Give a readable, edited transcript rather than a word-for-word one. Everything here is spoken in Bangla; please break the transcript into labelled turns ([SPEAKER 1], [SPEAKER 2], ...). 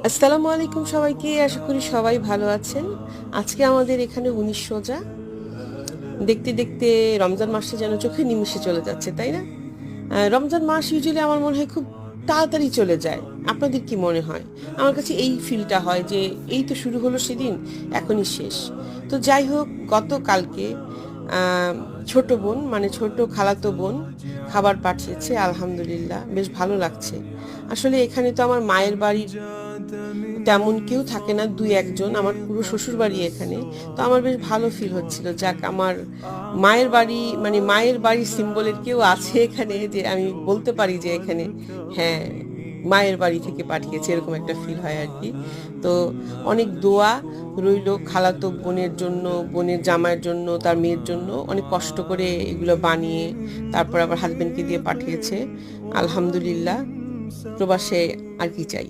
[SPEAKER 1] আসসালামু আলাইকুম সবাইকে, আশা করি সবাই ভালো আছেন। আজকে আমাদের এখানে 19 রোজা। দেখতে দেখতে রমজান মাসটা যেন চোখের নিমিষে চলে যাচ্ছে, তাই না? রমজান মাস ইউজুয়ালি আমার মনে হয় খুব তাড়াতাড়ি চলে যায়। আপনাদের কি মনে হয়? আমার কাছে এই ফিলটা হয় যে এই তো শুরু হলো সেদিন, এখনই শেষ। তো যাই হোক, গতকালকে আহ, ছোট বোন মানে ছোট খালাতো বোন খাবার পাঠিয়েছে, আলহামদুলিল্লাহ বেশ ভালো লাগছে। আসলে এখানে তো আমার মায়ের বাড়ির তেমন কেউ থাকে না, দুই একজন, আমার পুরো শ্বশুর বাড়ি এখানে। তো আমার বেশ ভালো ফিল হচ্ছিল, যাক আমার মায়ের বাড়ি মানে মায়ের বাড়ির সিম্বলের কেউ আছে এখানে, যে আমি বলতে পারি যে এখানে হ্যাঁ মায়ের বাড়ি থেকে পাঠিয়েছে, এরকম একটা ফিল হয় আর কি। তো অনেক দোয়া রইল খালাতো বোনের জন্য, বোনের জামাইয়ের জন্য, তার মেয়ের জন্য। অনেক কষ্ট করে এগুলো বানিয়ে তারপর আবার হাজবেন্ডকে দিয়ে পাঠিয়েছে। আলহামদুলিল্লাহ, প্রবাসে আর কি চাই।